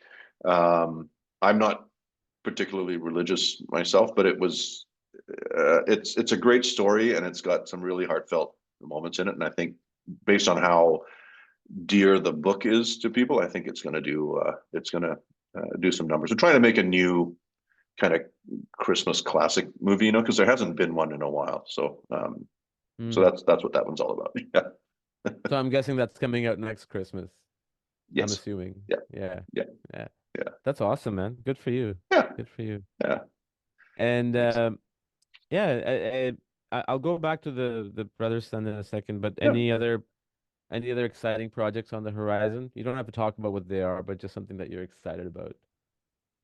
I'm not particularly religious myself, but it's a great story and it's got some really heartfelt moments in it. And I think based on how dear the book is to people, I think it's going to do some numbers. We're trying to make a new kind of Christmas classic movie, you know, because there hasn't been one in a while. So Mm. that's what that one's all about. Yeah. So I'm guessing that's coming out next Christmas. I'm Yes. assuming. Yeah. Yeah. Yeah. Yeah. Yeah. That's awesome, man. Good for you. Yeah. Good for you. Yeah. And Thanks. yeah, I'll go back to the brother son in a second, but Yeah. any other exciting projects on the horizon? You don't have to talk about what they are, but just something that you're excited about.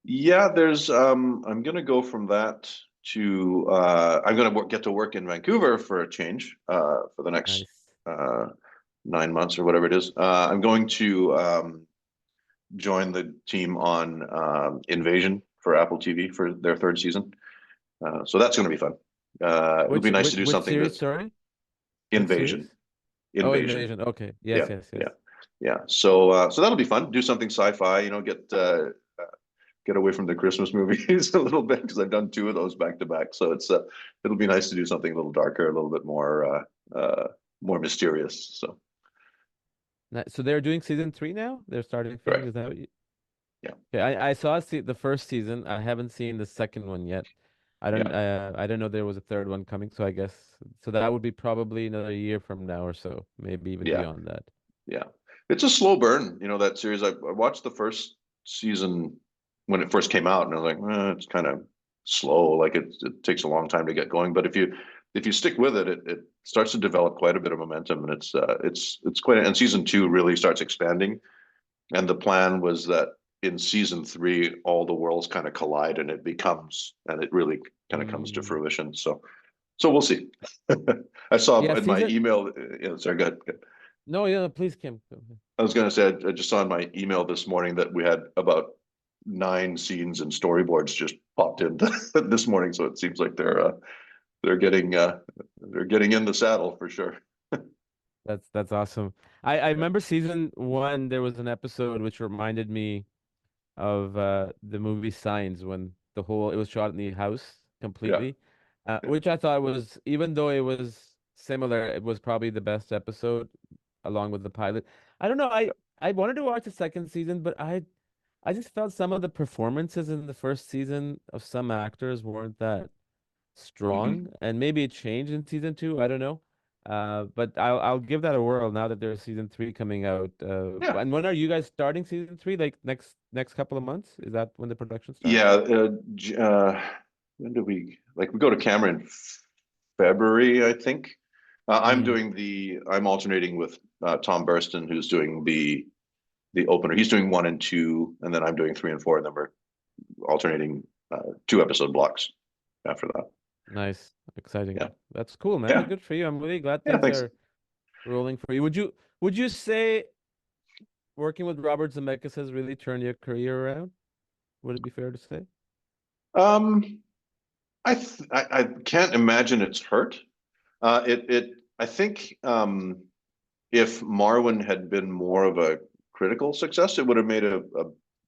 Yeah, there's I'm gonna go from that to I'm gonna get to work in Vancouver for a change for the next Nice. 9 months or whatever it is. I'm going to join the team on Invasion for Apple TV for their third season. So that's going to be fun. It'll be nice to do Which something series, that's sorry? Which Invasion. series? Oh, Invasion. Invasion. Okay. Yes, Yeah, yes, yes. yeah, yeah. So that'll be fun. Do something sci-fi. You know, get away from the Christmas movies a little bit because I've done two of those back to back. So it'll be nice to do something a little darker, a little bit more mysterious. So So they're doing season 3 now? They're starting filming, correct. is that what you? Yeah, Okay, I saw the first season. I haven't seen the second one yet. yeah, I don't know there was a third one coming, so I guess so that would be probably another year from now or so, maybe even yeah, beyond that. yeah. It's a slow burn, you know, that series. I watched the first season when it first came out, and I was like, it's kind of slow. Like it takes a long time to get going. But if you stick with it, it starts to develop quite a bit of momentum, and it's quite. And season two really starts expanding. And the plan was that in season three, all the worlds kind of collide, and it really kind of comes to Mm. fruition. So we'll see. I saw Yeah, in my season. email. Sorry, go ahead. No, yeah, please, Kim. Go ahead. I was going to say, I just saw in my email this morning that we had about 9 scenes and storyboards just popped in this morning. So it seems like they're getting they're getting in the saddle for sure. That's awesome. I Yeah, remember season 1, there was an episode which reminded me of the movie Signs when it was shot in the house yeah, completely, yeah. which I thought was, even though it was similar, it was probably the best episode along with the pilot. I don't know, I wanted to watch the second season, but I just felt some of the performances in the first season of some actors weren't that strong, Mhm. and maybe it changed in season 2. I don't know. But I'll give that a whirl now that there's season 3 coming out. Yeah, And when are you guys starting season 3? Like next couple of months? Is that when the production yeah. starts? When do we go to camera in February, I think. Mm-hmm. I'm alternating with Tom Burston, who's doing the opener. He's doing one and two, and then I'm doing three and four, and then we're alternating 2 episode blocks after that. Nice, exciting. Yeah, That's cool, man. yeah, Good for you. I'm really glad yeah. things Thanks. are rolling for you. Would you say working with Robert Zemeckis has really turned your career around? Would it be fair to say? Um, I can't imagine it's hurt. I think if Marwen had been more of a critical success, it would have made a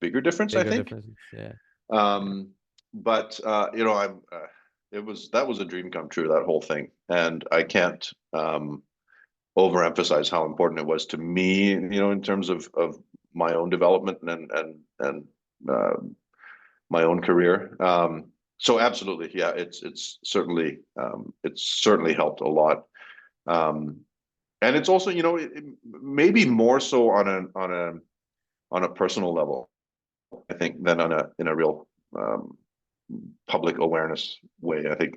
bigger difference, I Bigger think. differences. Yeah. Yeah. Um, but you know, that was a dream come true, that whole thing, and I can't overemphasize how important it was to me, you know, in terms of my own development and uh, my own career. So absolutely, yeah, it's certainly helped a lot. Um, and it's also, you know, maybe more so on a personal level, I think, than in a real public awareness way. I think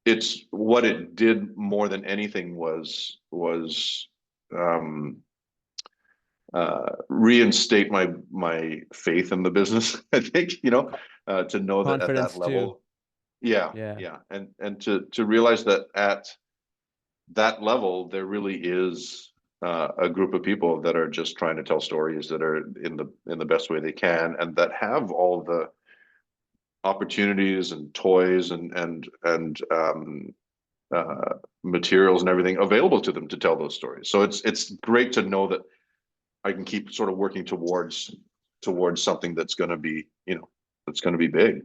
it's what it did more than anything was um, reinstate my faith in the business. I think, to know that at that Confidence too. level, yeah, Yeah. yeah, and to realize that at that level there really is a group of people that are just trying to tell stories that are in the best way they can, and that have all the opportunities and toys and materials and everything available to them to tell those stories. So it's great to know that I can keep sort of working towards something that's going to be, that's going to be big,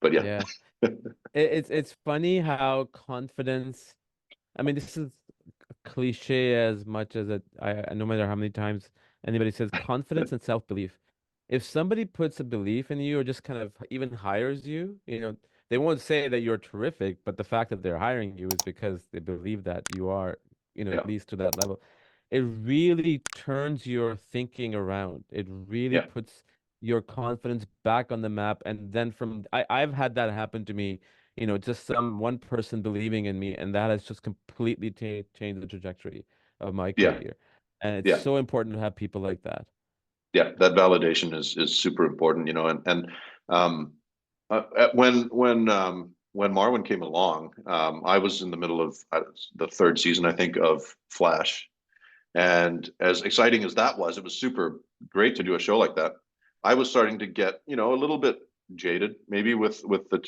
But yeah, Yeah. It's funny how confidence, I mean, this is cliche as much as no matter how many times anybody says confidence and self-belief. If somebody puts a belief in you or just kind of even hires you, they won't say that you're terrific, but the fact that they're hiring you is because they believe that you are, yeah, at least to that level. It really turns your thinking around. It really yeah, puts your confidence back on the map. And then I've had that happen to me, just one person believing in me, and that has just completely changed the trajectory of my yeah, career. And it's yeah, so important to have people like that. yeah. That validation is super important, and um, when Marwen came along, I was in the middle of the third season, I think, of Flash. And as exciting as that was, it was super great to do a show like that. I was starting to get, a little bit jaded, maybe with with the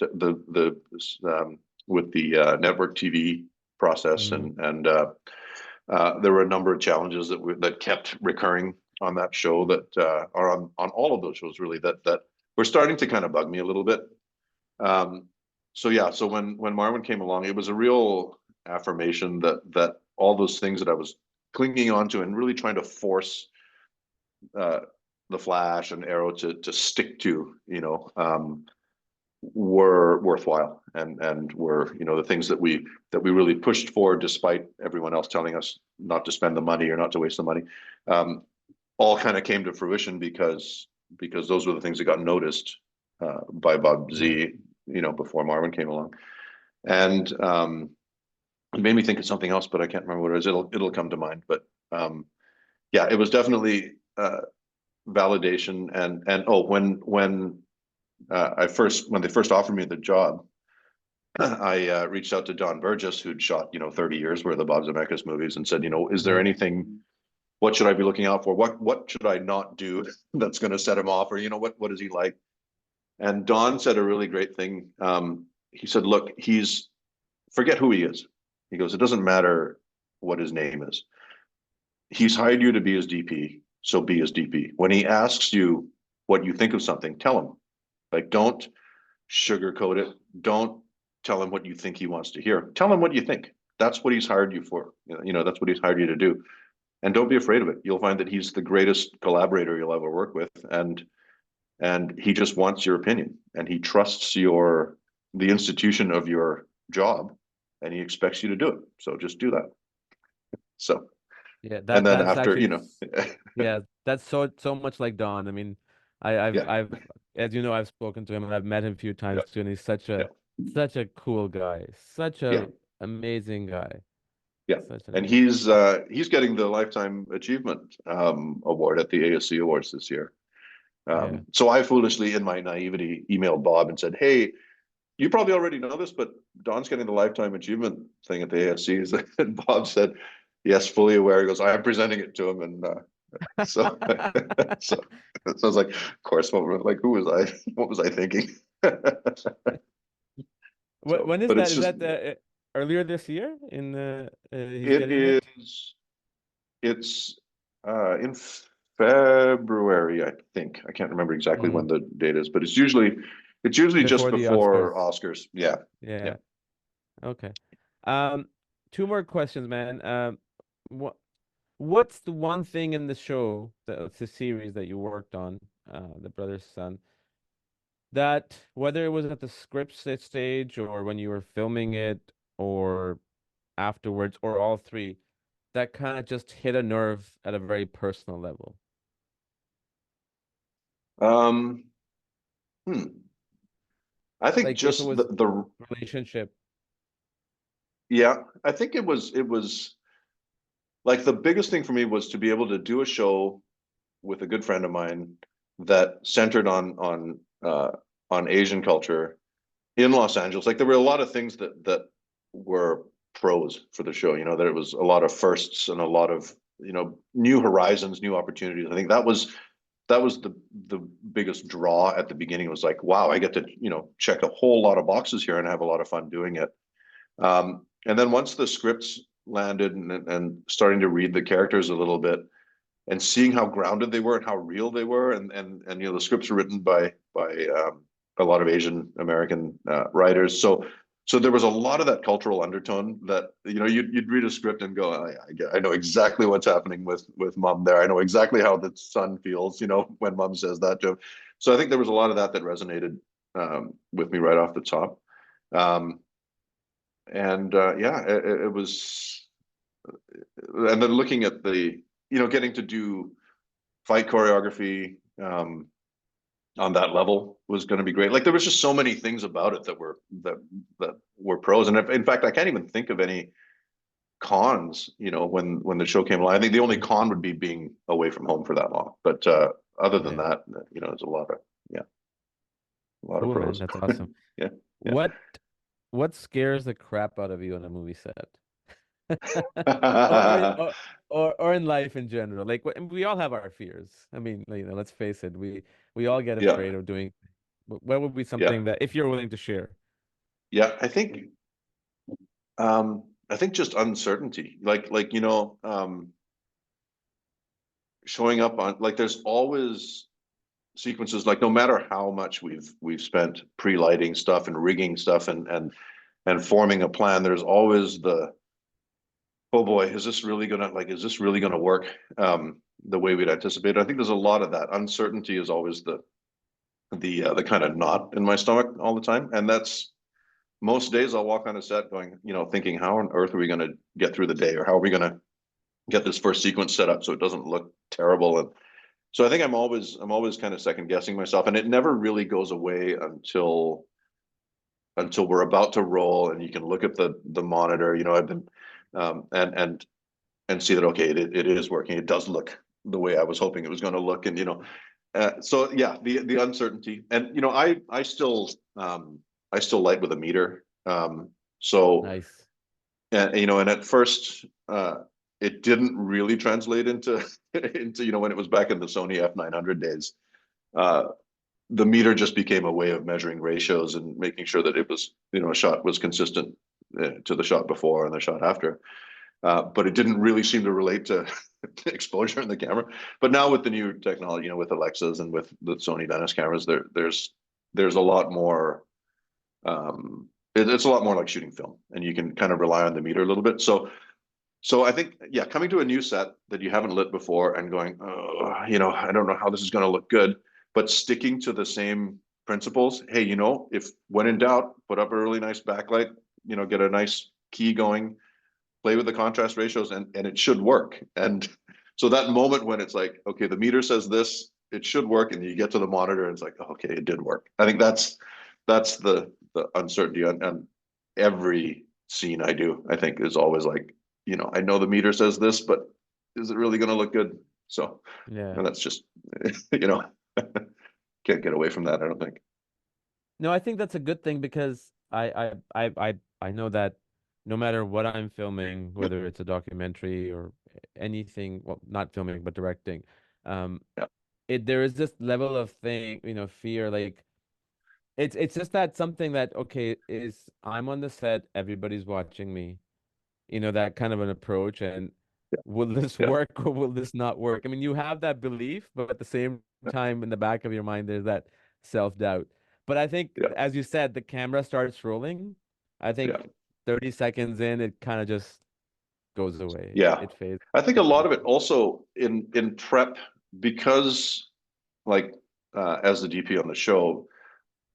network TV process, Mm. and there were a number of challenges that kept recurring on that show that are on all of those shows really that were starting to kind of bug me a little bit. Um, so yeah, so when Marwen came along, it was a real affirmation that all those things that I was clinging onto and really trying to force uh, the Flash and Arrow to stick to, were worthwhile and were, the things that we really pushed for, despite everyone else telling us not to spend the money or not to waste the money. All kind of came to fruition because those were the things that got noticed by Bob Yeah. Z, before Marwen came along. And it made me think of something else, but I can't remember what it is. It'll come to mind. But yeah, it was definitely validation. And oh, when when they first offered me the job, I reached out to Don Burgess, who'd shot 30 years worth of Bob Zemeckis movies, and said, is there Yeah. anything? What should I be looking out for? What should I not do that's going to set him off? Or what is he like? And Don said a really great thing. He said, "Look, forget who he is." He goes, "It doesn't matter what his name is. He's hired you to be his DP, so be his DP. When he asks you what you think of something, tell him. Like, don't sugarcoat it. Don't tell him what you think he wants to hear. Tell him what you think. That's what he's hired you for. That's what he's hired you to do. And don't be afraid of it. You'll find that he's the greatest collaborator you'll ever work with, and he just wants your opinion, and he trusts the institution of your job, and he expects you to do it. So just do that." So, Yeah, and then that's after, actually yeah, that's so much like Don. I mean, yeah, as you know, I've spoken to him and I've met him a few yeah, times too, and he's yeah, such a cool guy, such yeah, a amazing guy, yeah. such an And amazing. he's getting the Lifetime Achievement Award at the ASC Awards this year. Yeah. So I foolishly, in my naivety, emailed Bob and said, "Hey, you probably already know this, but Don's getting the Lifetime Achievement thing at the ASCs." And Bob said, "Yes, fully aware." He goes, "I'm presenting it to him," and so, so, so I was like, "Of course, like, who was I? What was I thinking?" So, When is but that? it's Is just that earlier this year? He's it getting it. is it's in February, I think. I can't remember exactly Mm, when the date is, but it's usually just before the before Oscars. Oscars. Yeah, yeah. Yeah. Okay. Um, Two more questions, man. What what's the one thing in the show, the series that you worked on, The Brother's Son, that whether it was at the script stage or when you were filming it or afterwards or all three, that kind of just hit a nerve at a very personal level? Um, Hmm. I think Like if it just was the relationship. yeah, I think it was like the biggest thing for me was to be able to do a show with a good friend of mine that centered on Asian culture in Los Angeles. Like there were a lot of things that were pros for the show, you know, that it was a lot of firsts and a lot of, you know, new horizons, new opportunities. I think that was the biggest draw at the beginning. It was like, wow, I get to, you know, check a whole lot of boxes here and have a lot of fun doing it. And then once the scripts landed and starting to read the characters a little bit and seeing how grounded they were and how real they were, and you know, the scripts were written by a lot of Asian American writers, so there was a lot of that cultural undertone that, you know, you'd read a script and go, I know exactly what's happening with mom there. I know exactly how the son feels, you know, when mom says that to him. So I think there was a lot of that that resonated with me right off the top. Um, and yeah, it was, and then looking at the, you know, getting to do fight choreography on that level was going to be great. Like there was just so many things about it that were pros, and in fact, I can't even think of any cons. You know, when the show came along, I think the only con would be being away from home for that long. But other than Yeah. that, you know, there's a lot of, yeah, a lot of Cool, man. pros. That's awesome. Yeah, What what scares the crap out of you on a movie set? Or, yeah. or in life in general. Like we all have our fears. I mean, you know, let's face it. We all get Yeah, afraid of doing. What would be yeah, something that if you're willing to share? yeah. I think just uncertainty, like you know, showing up on, like there's always sequences, like no matter how much we've spent pre-lighting stuff and rigging stuff and forming a plan, there's always the, oh boy, is this really gonna, like, is this really gonna work the way we'd anticipated? I think there's a lot of that. Uncertainty is always the kind of knot in my stomach all the time. And that's most days I'll walk on a set going, you know, thinking, how on earth are we gonna get through the day, or how are we gonna get this first sequence set up so it doesn't look terrible? And so I think I'm always kind of second guessing myself, and it never really goes away until we're about to roll and you can look at the monitor. You know, I've been and see that, okay, it is working. It does look the way I was hoping it was going to look, and you know, so yeah, the uncertainty, and you know, I still light with a meter, so Nice. and you know, and at first it didn't really translate into into, you know, when it was back in the Sony F900 days, uh, the meter just became a way of measuring ratios and making sure that it was, you know, a shot was consistent to the shot before and the shot after. But it didn't really seem to relate to exposure in the camera. But now with the new technology, you know, with Alexas and with the Sony Venice cameras, there's a lot more. It's a lot more like shooting film, and you can kind of rely on the meter a little bit. So I think, yeah, coming to a new set that you haven't lit before and going, oh, you know, I don't know how this is going to look good, but sticking to the same principles. Hey, you know, if when in doubt, put up a really nice backlight, you know, get a nice key going, play with the contrast ratios, and it should work. And so that moment when it's like, okay, the meter says this, it should work, and you get to the monitor and it's like, oh, okay, it did work. I think that's the uncertainty on every scene I do. I think is always like, you know, I know the meter says this, but is it really going to look good? So, Yeah. and that's just, you know, can't get away from that, I don't think. No, I think that's a good thing because I know that no matter what I'm filming, whether it's a documentary or anything, well, not filming but directing, um, Yeah, there is this level of thing, you know, fear. Like it's just that something that okay is I'm on the set, everybody's watching me, you know, that kind of an approach, and will this yeah, work or will this not work? I mean, you have that belief, but at the same time, in the back of your mind, there's that self-doubt. But I think, yeah, as you said, the camera starts rolling. I yeah, think 30 seconds in, it kind of just goes away. yeah. It fades. I think a It lot fades. of it also in prep, because like as the DP on the show,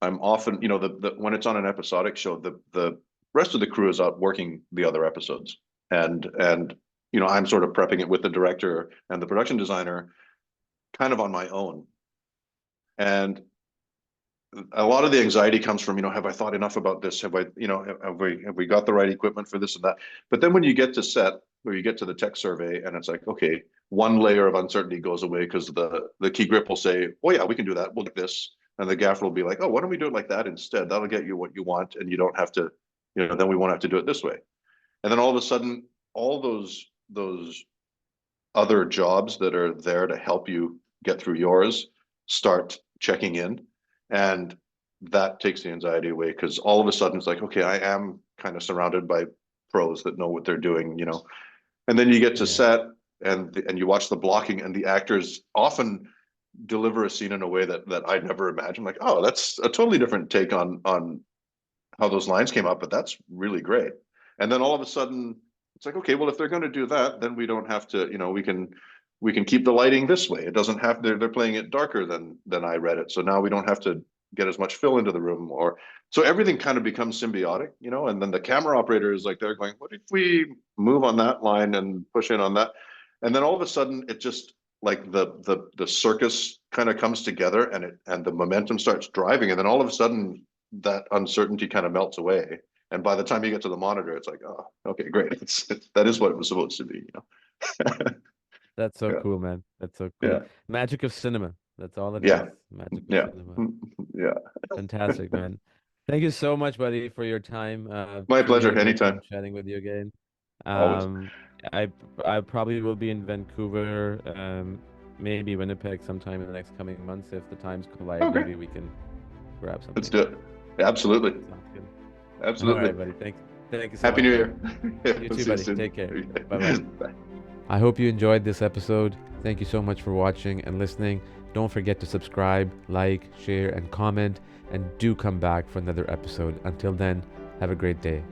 I'm often, you know, the when it's on an episodic show, the rest of the crew is out working the other episodes, and you know, I'm sort of prepping it with the director and the production designer, kind of on my own. And a lot of the anxiety comes from, have I thought enough about this? Have I, have we got the right equipment for this and that? But then when you get to set, or you get to the tech survey, and it's like, okay, one layer of uncertainty goes away because the key grip will say, oh yeah, we can do that. We'll get this. And the gaffer will be like, oh, why don't we do it like that instead? That'll get you what you want, and you don't have to, then we won't have to do it this way. And then all of a sudden, all those other jobs that are there to help you get through yours start checking in, and that takes the anxiety away, because all of a sudden it's like, okay, I am kind of surrounded by pros that know what they're doing, and then you get to set, and you watch the blocking, and the actors often deliver a scene in a way that I'd never imagined. Like, oh, that's a totally different take on how those lines came up, but that's really great. And then all of a sudden it's like, okay, well, if they're going to do that, then we don't have to, we can keep the lighting this way. It doesn't have, they're playing it darker than I read it. So now we don't have to get as much fill into the room, or so everything kind of becomes symbiotic, and then the camera operator is like, they're going, what if we move on that line and push in on that? And then all of a sudden it just, like the circus kind of comes together, and the momentum starts driving, and then all of a sudden that uncertainty kind of melts away. And by the time you get to the monitor, it's like, oh, okay, great. That is what it was supposed to be, That's so Yeah. cool, man. That's so cool. Yeah. Magic of cinema. That's all it Yeah. is. Magic of Yeah. cinema. Yeah. Fantastic, man. Thank you so much, buddy, for your time. My Truly had pleasure. a great time Anytime. chatting with you again. Always. I I probably will be in Vancouver, maybe Winnipeg sometime in the next coming months. If the times collide, Okay. maybe we can grab something. Let's do it. Absolutely. Sounds good. Absolutely. All right, buddy. Thank you so Happy much. New Year. You too, See buddy. soon. Take care. Bye-bye. Bye. I hope you enjoyed this episode. Thank you so much for watching and listening. Don't forget to subscribe, like, share, and comment. And do come back for another episode. Until then, have a great day.